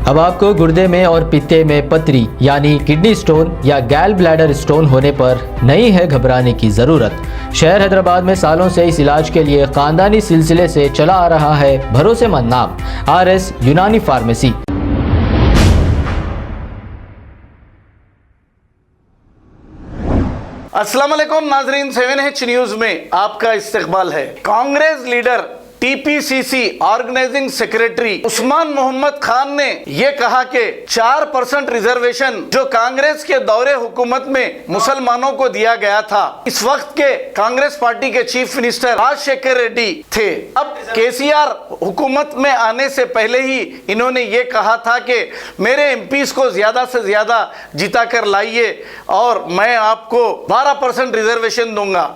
अब आपको गुर्दे में और पित्ते में पथरी यानी किडनी स्टोन या गैल ब्लैडर स्टोन होने पर नहीं है घबराने की ज़रूरत। शहर हैदराबाद में सालों से इस इलाज के लिए खानदानी सिलसिले से चला आ रहा है भरोसेमंद नाम RS यूनानी फार्मेसी। अस्सलाम वालेकुम नाजरीन, 7H न्यूज में आपका इस्तकबाल है। Congress leader TPCC organizing secretary Usman Mohammed Khan ने यह कहा कि 4% रिजर्वेशन जो कांग्रेस के दौरे हुकूमत में मुसलमानों को दिया गया था, इस वक्त के कांग्रेस पार्टी के चीफ मिनिस्टर राजशेखर रेड्डी थे। अब KCR हुकूमत में आने से पहले ही इन्होंने ये कहा था कि मेरे MPs को ज्यादा से ज्यादा जिता कर लाइए और मैं आपको 12% रिजर्वेशन दूंगा।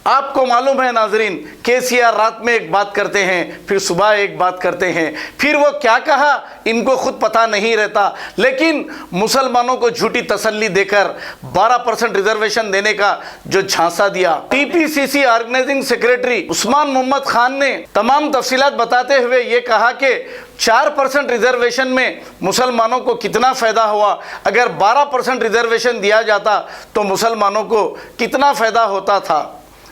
आपको मालूम है नाजरीन, KCR रात में एक बात करते हैं, फिर सुबह एक बात करते हैं, फिर वो क्या कहा इनको खुद पता नहीं रहता, लेकिन मुसलमानों को झूठी तसल्ली देकर 12% रिजर्वेशन देने का जो झांसा दिया। TPCC organizing secretary Usman Mohammed Khan ने तमाम तफसीलात बताते हुए ये कहा कि 4% रिजर्वेशन में मुसलमानों को कितना फ़ायदा हुआ, अगर 12% रिजर्वेशन दिया जाता तो मुसलमानों को कितना फ़ायदा होता था।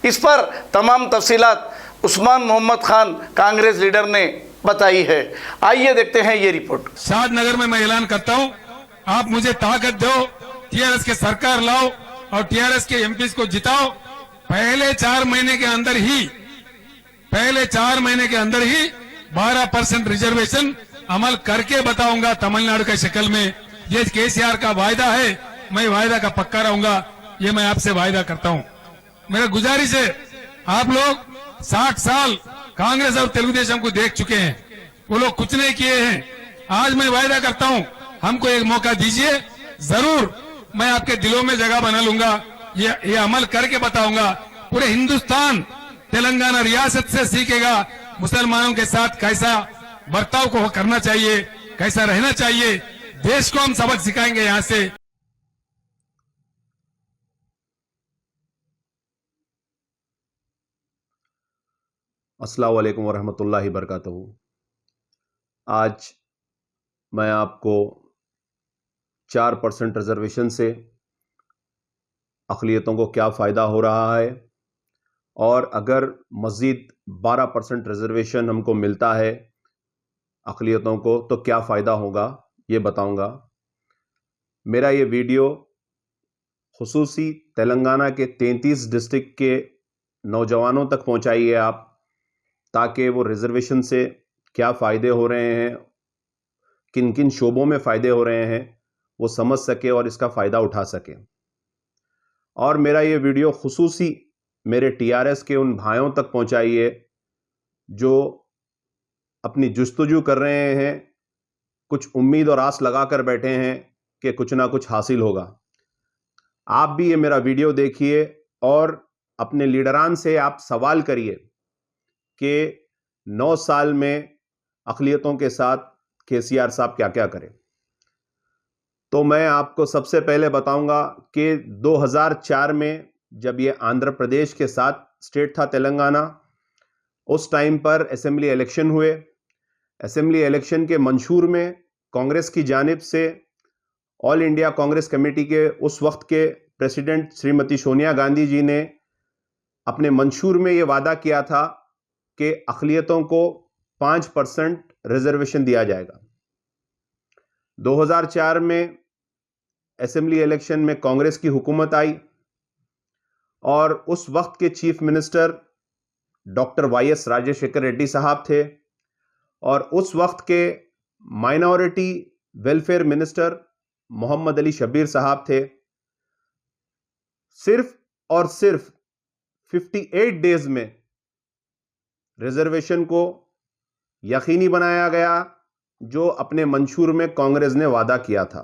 इस पर तमाम तफसीलात उस्मान मोहम्मद खान कांग्रेस लीडर ने बताई है। आइए देखते हैं ये रिपोर्ट। शादनगर में मैं ऐलान करता हूं, आप मुझे ताकत दो, TRS के सरकार लाओ और TRS के MPs को जिताओ। पहले 4 महीने के अंदर ही 12% रिजर्वेशन अमल करके बताऊंगा तमिलनाडु के शक्ल में। ये KCR का वायदा है, मैं वायदा का पक्का रहूंगा, ये मैं आपसे वायदा करता हूं। मेरा गुजारिश है, आप लोग 60 साल कांग्रेस और तेलुगुदेशम को देख चुके हैं, वो लोग कुछ नहीं किए हैं। आज मैं वायदा करता हूं, हमको एक मौका दीजिए, जरूर मैं आपके दिलों में जगह बना लूंगा, ये अमल करके बताऊंगा। पूरे हिंदुस्तान तेलंगाना रियासत से सीखेगा मुसलमानों के साथ कैसा बर्ताव को करना चाहिए, कैसा रहना चाहिए। देश को हम सबक सिखाएंगे यहां से। अस्सलाम वालेकुम वरहमतुल्लाहि बरकातहू। आज मैं आपको 4% रिजर्वेशन से अक़लियतों को क्या फ़ायदा हो रहा है और अगर मज़ीद 12% रिजर्वेशन हमको मिलता है अक़लियतों को तो क्या फ़ायदा होगा, ये बताऊंगा। मेरा ये वीडियो खुसूसी तेलंगाना के 33 डिस्ट्रिक्ट के नौजवानों तक पहुंचाइए आप, ताकि वो रिजर्वेशन से क्या फ़ायदे हो रहे हैं, किन किन शोबों में फ़ायदे हो रहे हैं, वो समझ सके और इसका फ़ायदा उठा सके। और मेरा ये वीडियो खुसूसी मेरे TRS के उन भाइयों तक पहुंचाइए जो अपनी जुस्तजू कर रहे हैं, कुछ उम्मीद और आस लगा कर बैठे हैं कि कुछ ना कुछ हासिल होगा। आप भी ये मेरा वीडियो देखिए और अपने लीडरान से आप सवाल करिए कि 9 साल में अक़लियतों के साथ KCR साहब क्या क्या करें। तो मैं आपको सबसे पहले बताऊंगा कि 2004 में जब ये आंध्र प्रदेश के साथ स्टेट था तेलंगाना, उस टाइम पर असेंबली इलेक्शन हुए। असेंबली इलेक्शन के मंशूर में कांग्रेस की जानिब से ऑल इंडिया कांग्रेस कमेटी के उस वक्त के प्रेसिडेंट श्रीमती सोनिया गांधी जी ने अपने मंशूर में ये वादा किया था कि अक़लियतों को 5% रिजर्वेशन दिया जाएगा। 2004 में असेंबली इलेक्शन में कांग्रेस की हुकूमत आई और उस वक्त के chief minister doctor YS Rajasekhar Reddy sahab थे और उस वक्त के minority welfare minister Mohammed Ali Shabbir sahab थे। सिर्फ और सिर्फ 58 डेज में रिजर्वेशन को यकीनी बनाया गया, जो अपने मंशूर में कांग्रेस ने वादा किया था।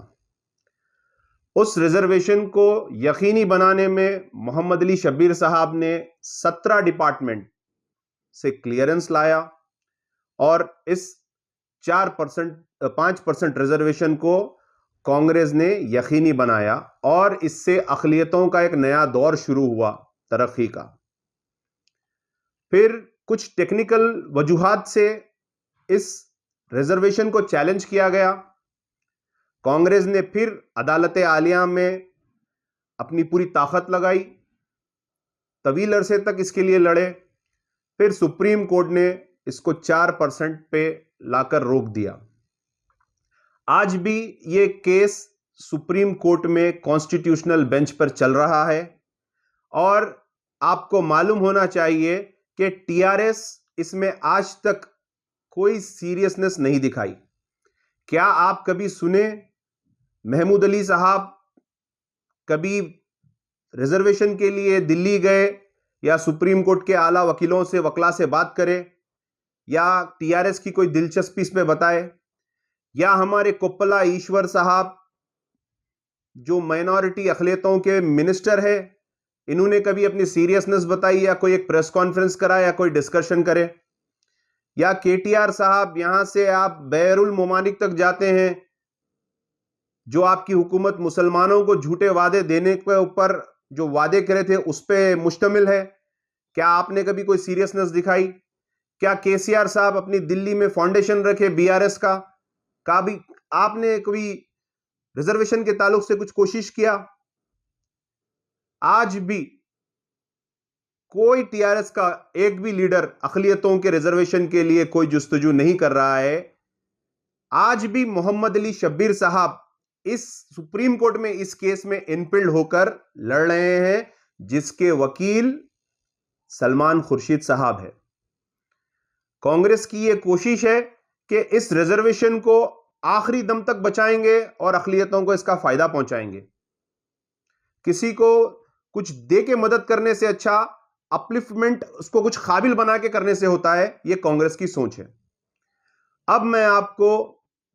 उस रिजर्वेशन को यकीनी बनाने में मोहम्मद अली शब्बीर साहब ने 17 डिपार्टमेंट से क्लियरेंस लाया और इस 5% रिजर्वेशन को कांग्रेस ने यकीनी बनाया और इससे अक़लियतों का एक नया दौर शुरू हुआ तरक्की का। फिर कुछ टेक्निकल वजूहात से इस रिजर्वेशन को चैलेंज किया गया कांग्रेस ने फिर अदालत आलिया में अपनी पूरी ताकत लगाई, तवील अरसे तक इसके लिए लड़े, फिर सुप्रीम कोर्ट ने इसको 4% पे लाकर रोक दिया। आज भी ये केस सुप्रीम कोर्ट में कॉन्स्टिट्यूशनल बेंच पर चल रहा है और आपको मालूम होना चाहिए कि टीआरएस इसमें आज तक कोई सीरियसनेस नहीं दिखाई। क्या आप कभी सुने महमूद अली साहब कभी रिजर्वेशन के लिए दिल्ली गए या सुप्रीम कोर्ट के आला वकीलों से वकला से बात करें या टीआरएस की कोई दिलचस्पी इस पे बताए? या हमारे कोप्पला ईश्वर साहब जो माइनॉरिटी अक़लियतों के मिनिस्टर है, इन्होंने कभी अपनी सीरियसनेस बताई या कोई एक प्रेस कॉन्फ्रेंस करा या कोई डिस्कशन करे? या केटीआर साहब यहां से आप बैरुल ममालिक तक जाते हैं, जो आपकी हुकूमत मुसलमानों को झूठे वादे देने के ऊपर जो वादे करे थे उस पे मुश्तमिल है, क्या आपने कभी कोई सीरियसनेस दिखाई? क्या केसीआर साहब अपनी दिल्ली में फाउंडेशन रखे बीआरएस का भी आपने कभी रिजर्वेशन के ताल्लुक से कुछ कोशिश किया? आज भी कोई टीआरएस का एक भी लीडर अक़लियतों के रिजर्वेशन के लिए कोई जुस्तजू नहीं कर रहा है। आज भी मोहम्मद अली शब्बीर साहब इस सुप्रीम कोर्ट में इस केस में इनपिल्ड होकर लड़ रहे हैं, जिसके वकील सलमान खुर्शीद साहब है। कांग्रेस की यह कोशिश है कि इस रिजर्वेशन को आखिरी दम तक बचाएंगे और अक़लियतों को इसका फायदा पहुंचाएंगे। किसी को कुछ दे के मदद करने से अच्छा अपलिफ्टमेंट उसको कुछ काबिल बना के करने से होता है, यह कांग्रेस की सोच है। अब मैं आपको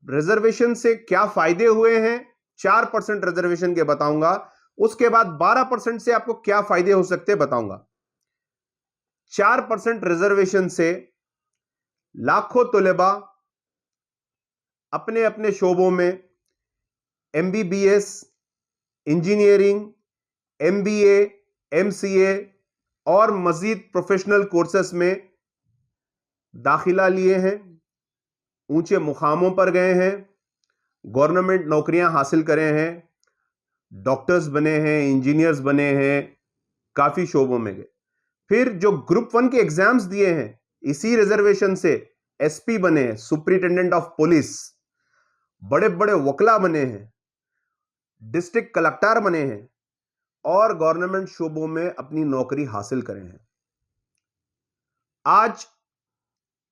रिजर्वेशन से क्या फायदे हुए हैं 4% रिजर्वेशन के बताऊंगा, उसके बाद 12% से आपको क्या फायदे हो सकते हैं बताऊंगा। 4% रिजर्वेशन से लाखों तलबा अपने अपने शोबों में एमबीबीएस, इंजीनियरिंग, एमबीए, एमसीए और मजीद प्रोफेशनल कोर्सेस में दाखिला लिए हैं, ऊंचे मुकामों पर गए हैं, गवर्नमेंट नौकरियां हासिल करे हैं, डॉक्टर्स बने हैं, इंजीनियर्स बने हैं, काफ़ी शोबों में गए। फिर जो ग्रुप 1 के एग्जाम्स दिए हैं, इसी रिजर्वेशन से एसपी बने हैं, सुपरिटेंडेंट ऑफ पुलिस, बड़े बड़े वकला बने हैं, डिस्ट्रिक्ट कलेक्टर बने हैं और गवर्नमेंट शोबों में अपनी नौकरी हासिल करे हैं। आज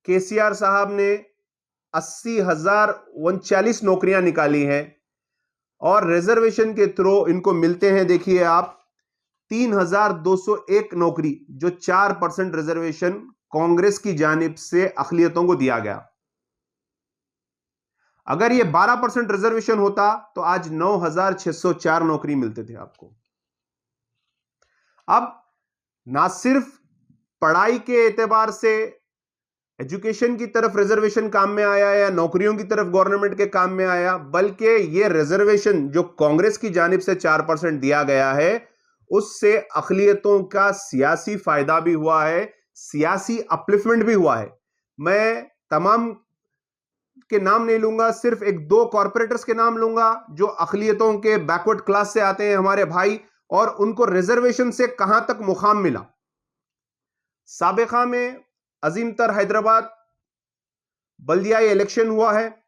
केसीआर साहब ने 80,039 नौकरियां निकाली हैं और रिजर्वेशन के थ्रू इनको मिलते हैं, देखिए आप 3,201 नौकरी, जो 4% रिजर्वेशन कांग्रेस की जानिब से अक़लियतों को दिया गया। अगर ये 12% रिजर्वेशन होता तो आज 9,604 नौकरी मिलते थे आपको। अब ना सिर्फ पढ़ाई के एतबार से एजुकेशन की तरफ रिजर्वेशन काम में आया या नौकरियों की तरफ गवर्नमेंट के काम में आया, बल्कि ये रिजर्वेशन जो कांग्रेस की जानिब से 4% दिया गया है, उससे अक़लियतों का सियासी फायदा भी हुआ है, सियासी अपलिफ्टमेंट भी हुआ है। मैं तमाम के नाम नहीं लूंगा, सिर्फ 1-2 कॉर्पोरेटर्स के नाम लूंगा जो अक़लियतों के बैकवर्ड क्लास से आते हैं, हमारे भाई, और उनको रिजर्वेशन से कहां तक मुकाम मिला। साबिका में अजीम तर हैदराबाद बल्दियाई इलेक्शन हुआ है,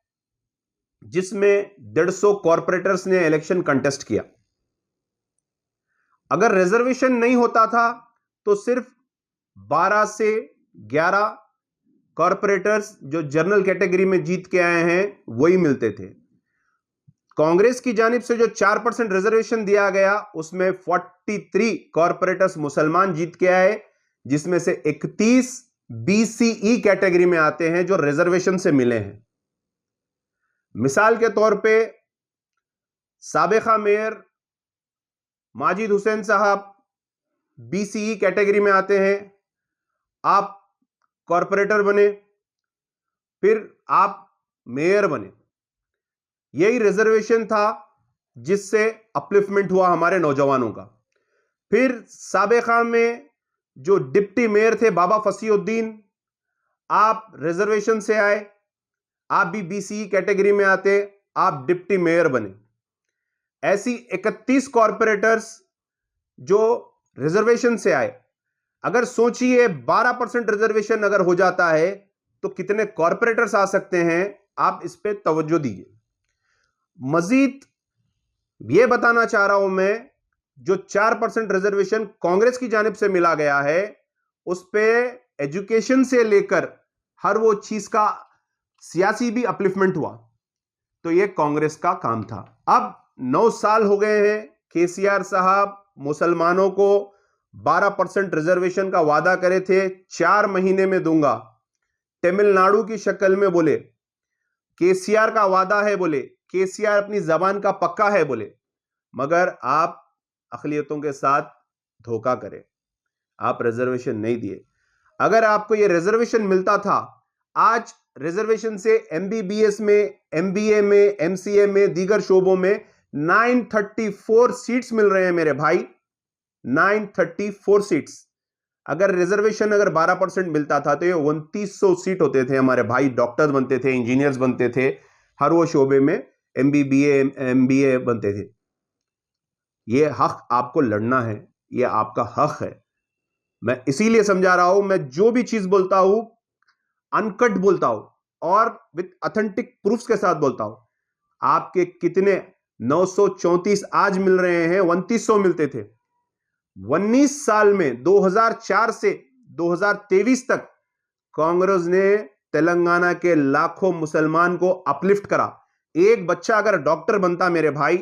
जिसमें 150 कॉर्पोरेटर्स ने इलेक्शन कंटेस्ट किया। अगर रिजर्वेशन नहीं होता था तो सिर्फ 12 से 11 कॉर्पोरेटर्स जो जनरल कैटेगरी में जीत के आए हैं वही मिलते थे। कांग्रेस की जानिब से जो 4% रिजर्वेशन दिया गया, उसमें 43 कॉर्पोरेटर्स मुसलमान जीत के आए, जिसमें से 31 बीसीई कैटेगरी में आते हैं जो रिजर्वेशन से मिले हैं। मिसाल के तौर पे साबिका मेयर माजिद हुसैन साहब बीसीई कैटेगरी में आते हैं, आप कॉर्पोरेटर बने, फिर आप मेयर बने। यही रिजर्वेशन था जिससे अपलिफ्टमेंट हुआ हमारे नौजवानों का। फिर साबिका में जो डिप्टी मेयर थे बाबा फसीउद्दीन, आप रिजर्वेशन से आए, आप भी बीसीई कैटेगरी में आते, आप डिप्टी मेयर बने। ऐसी 31 कॉर्पोरेटर्स जो रिजर्वेशन से आए। अगर सोचिए 12% रिजर्वेशन अगर हो जाता है तो कितने कॉर्पोरेटर्स आ सकते हैं, आप इस पे तवज्जो दीजिए। मजीद यह बताना चाह रहा हूं मैं, जो 4% रिजर्वेशन कांग्रेस की जानिब से मिला गया है, उस पे एजुकेशन से लेकर हर वो चीज का सियासी भी अपलिफ्टमेंट हुआ, तो यह कांग्रेस का काम था। अब 9 साल हो गए हैं, केसीआर साहब मुसलमानों को 12% रिजर्वेशन का वादा करे थे, 4 महीने में दूंगा। तमिलनाडु की शक्ल में बोले, केसीआर का वादा है, बोले केसीआर अपनी जबान का पक्का है बोले, मगर आप अकलियतों के साथ धोखा करे, आप रिजर्वेशन नहीं दिए। अगर आपको यह रिजर्वेशन मिलता था, आज रिजर्वेशन से एमबीबीएस में, एमबीए में, एमसीए में, दीगर शोबों में 934 सीट्स मिल रहे हैं मेरे भाई, 934 सीट्स। अगर रिजर्वेशन अगर 12% मिलता था तो ये 2900 सीट होते थे, हमारे भाई डॉक्टर बनते थे, इंजीनियर्स बनते थे, हर वो शोबे में एमबीबीए, एमबीए बनते थे। ये हक आपको लड़ना है, ये आपका हक है। मैं इसीलिए समझा रहा हूं, मैं जो भी चीज बोलता हूं अनकट बोलता हूं और विद ऑथेंटिक प्रूफ्स के साथ बोलता हूं। आपके कितने 934 आज मिल रहे हैं, 2900 मिलते थे। 19 साल में 2004 से 2023 तक कांग्रेस ने तेलंगाना के लाखों मुसलमान को अपलिफ्ट करा। एक बच्चा अगर डॉक्टर बनता मेरे भाई,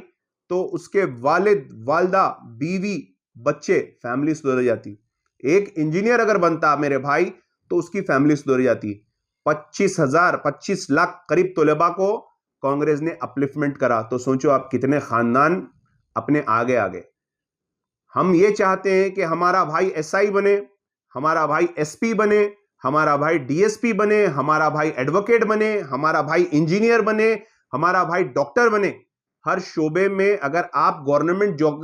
तो उसके वालिद, वालदा, बीवी, बच्चे, फैमिली सुधर जाती। एक इंजीनियर अगर बनता मेरे भाई, तो उसकी फैमिली सुधर जाती। 25 लाख करीब तलबा को कांग्रेस ने अपलिफ्टमेंट करा। तो सोचो आप कितने खानदान अपने आगे आगे। हम ये चाहते हैं कि हमारा भाई एसआई बने, हमारा भाई एसपी बने, हमारा भाई डीएसपी बने, हमारा भाई एडवोकेट बने, हमारा भाई इंजीनियर बने, हमारा भाई डॉक्टर बने। हर शोबे में अगर आप गवर्नमेंट जॉब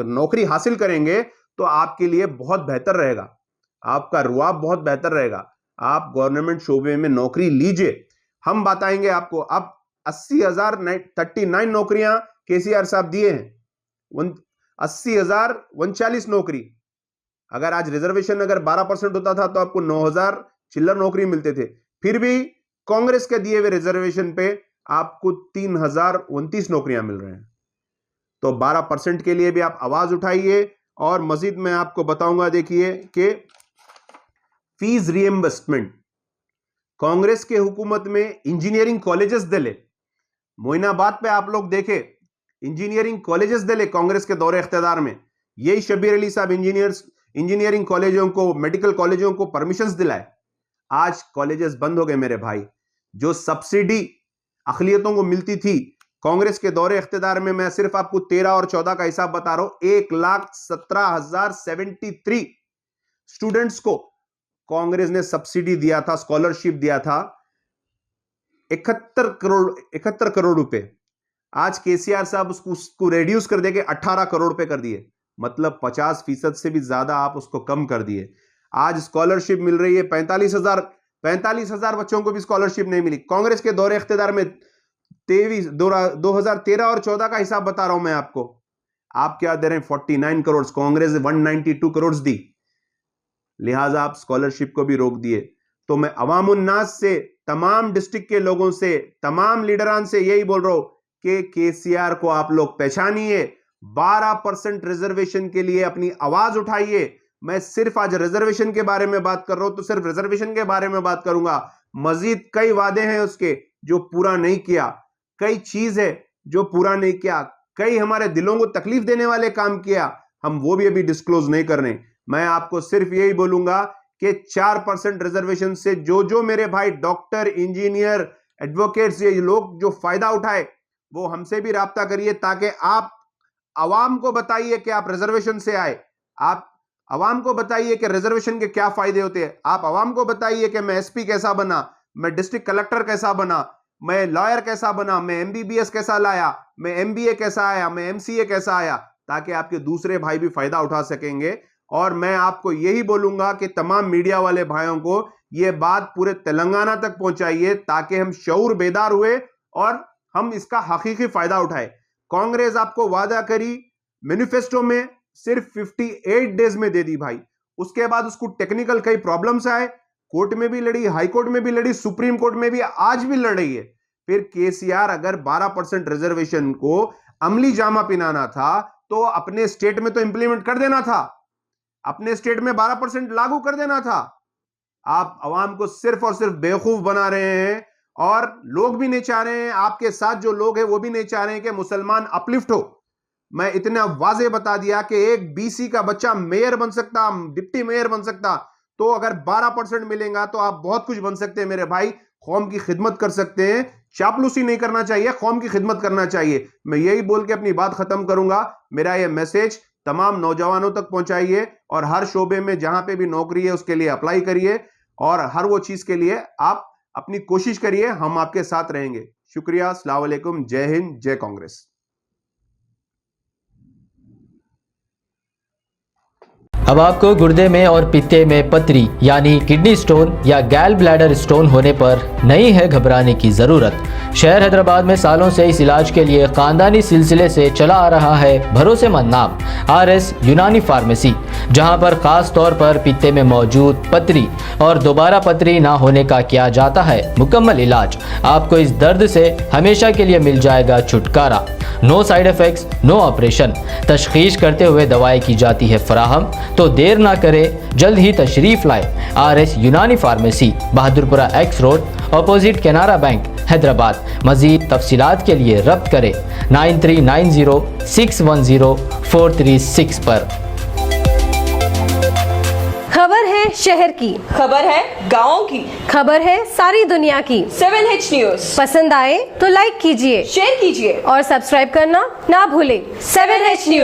नौकरी हासिल करेंगे तो आपके लिए बहुत बेहतर रहेगा, आपका रुआब बहुत बेहतर रहेगा। आप गवर्नमेंट शोबे में नौकरी लीजिए, हम बताएंगे आपको। अब 80,039 नौकरियां केसीआर साहब दिए हैं, 80,039 नौकरी। अगर आज रिजर्वेशन अगर 12% होता था तो आपको 9,000 चिल्लर नौकरी मिलते थे। फिर भी कांग्रेस के दिए हुए रिजर्वेशन पे आपको 3,029 नौकरियां मिल रहे हैं। तो 12% के लिए भी आप आवाज उठाइए। और मजीद मैं आपको बताऊंगा, देखिए कि फीस रिएम्बर्समेंट कांग्रेस के हुकूमत में इंजीनियरिंग कॉलेजेस दिले, मोइनाबाद पे आप लोग देखे इंजीनियरिंग कॉलेजेस दिले कांग्रेस के दौरे इख्तियार में। यही शब्बीर अली साहब इंजीनियरिंग कॉलेजों को, मेडिकल कॉलेजों को परमिशंस दिलाए। आज कॉलेजेस बंद हो गए मेरे भाई। जो सब्सिडी अखिलियतों को मिलती थी कांग्रेस के दौरे इख्तियार में, मैं सिर्फ आपको 13 और 14 का हिसाब बता रहा हूं, 1,17,073 स्टूडेंट्स को कांग्रेस ने सब्सिडी दिया था, स्कॉलरशिप दिया था, 71 करोड़ रुपए। आज केसीआर साहब उसको रेड्यूस कर देके 18 करोड़ रुपए कर दिए, मतलब 50% से भी ज्यादा आप उसको कम कर दिए। आज स्कॉलरशिप मिल रही है 45,000 बच्चों को भी स्कॉलरशिप नहीं मिली। कांग्रेस के दौरे इख्तियार में 2013 और 14 का हिसाब बता रहा हूं मैं आपको। आप क्या दे रहे हैं? 49 करोड़। कांग्रेस 192 करोड़ दी, लिहाजा आप स्कॉलरशिप को भी रोक दिए। तो मैं अवाम उन्नास से, तमाम डिस्ट्रिक्ट के लोगों से, तमाम लीडरान से यही बोल रहा हूं कि केसीआर को आप लोग पहचानिए, 12% रिजर्वेशन के लिए अपनी आवाज उठाइए। मैं सिर्फ आज रिजर्वेशन के बारे में बात कर रहा हूं तो सिर्फ रिजर्वेशन के बारे में बात करूंगा। मजीद कई वादे हैं उसके जो पूरा नहीं किया, कई चीज है जो पूरा नहीं किया, कई हमारे दिलों को तकलीफ देने वाले काम किया, हम वो भी अभी डिस्क्लोज नहीं कर रहे। मैं आपको सिर्फ यही बोलूंगा कि 4% रिजर्वेशन से जो मेरे भाई डॉक्टर, इंजीनियर, एडवोकेट्स, ये लोग जो फायदा उठाए वो हमसे भी राब्ता करिए, ताकि आप आवाम को बताइए कि आप रिजर्वेशन से आए। आप आवाम को बताइए कि रिजर्वेशन के क्या फायदे होते हैं। आप आवाम को बताइए कि मैं एसपी कैसा बना, मैं डिस्ट्रिक्ट कलेक्टर कैसा बना, मैं लॉयर कैसा बना, मैं एमबीबीएस कैसा लाया, मैं एमबीए कैसा आया, मैं एमसीए कैसा आया, ताकि आपके दूसरे भाई भी फायदा उठा सकेंगे। और मैं आपको यही बोलूंगा कि तमाम मीडिया वाले भाइयों को यह बात पूरे तेलंगाना तक पहुंचाइए, ताकि हम शऊर बेदार हुए और हम इसका हकीकी फायदा उठाए। कांग्रेस आपको वादा करी मैनिफेस्टो में, सिर्फ 58 डेज में दे दी भाई। उसके बाद उसको टेक्निकल कई प्रॉब्लम्स आए, कोर्ट में भी लड़ी, हाई कोर्ट में भी लड़ी, सुप्रीम कोर्ट में भी आज भी लड़ रही है। फिर केसीआर अगर 12% रिजर्वेशन को अमली जामा पहनाना था तो अपने स्टेट में तो इंप्लीमेंट कर देना था, अपने स्टेट में 12% लागू कर देना था। आप अवाम को सिर्फ और सिर्फ बेवकूफ बना रहे हैं और लोग भी नहीं चाह रहे हैं, आपके साथ जो लोग हैं वो भी नहीं चाह रहे हैं कि मुसलमान अपलिफ्ट हो। मैं इतना वाजे बता दिया कि एक बीसी का बच्चा मेयर बन सकता, डिप्टी मेयर बन सकता, तो अगर 12% मिलेगा तो आप बहुत कुछ बन सकते हैं मेरे भाई, कौम की खिदमत कर सकते हैं। चापलूसी नहीं करना चाहिए, कौम की खिदमत करना चाहिए। मैं यही बोल के अपनी बात खत्म करूंगा। मेरा यह मैसेज तमाम नौजवानों तक पहुंचाइए और हर शोबे में जहां पे भी नौकरी है उसके लिए अप्लाई करिए और हर वो चीज के लिए आप अपनी कोशिश करिए, हम आपके साथ रहेंगे। शुक्रिया, अस्सलाम वालेकुम, जय हिंद, जय कांग्रेस। अब आपको गुर्दे में और पित्ते में पथरी यानी किडनी स्टोन या गैल ब्लैडर स्टोन होने पर नहीं है घबराने की ज़रूरत। शहर हैदराबाद में सालों से इस इलाज के लिए ख़ानदानी सिलसिले से चला आ रहा है भरोसेमंद नाम RS यूनानी फार्मेसी, जहां पर ख़ास तौर पर पित्ते में मौजूद पथरी और दोबारा पथरी ना होने का किया जाता है मुकम्मल इलाज। आपको इस दर्द से हमेशा के लिए मिल जाएगा छुटकारा। No side effects, no operation, तशखीस करते हुए दवाएं की जाती है फराहम। तो देर ना करें, जल्द ही तशरीफ़ लाए RS यूनानी pharmacy, Bahadurpura X road, opposite Canara bank, Hyderabad. मज़ीद तफसीलात के लिए रब्त करें 9390610436 पर। खबर है शहर की, खबर है गाँव की, खबर है सारी दुनिया की। 7H न्यूज पसंद आए तो लाइक कीजिए, शेयर कीजिए और सब्सक्राइब करना ना भूलें। 7H news.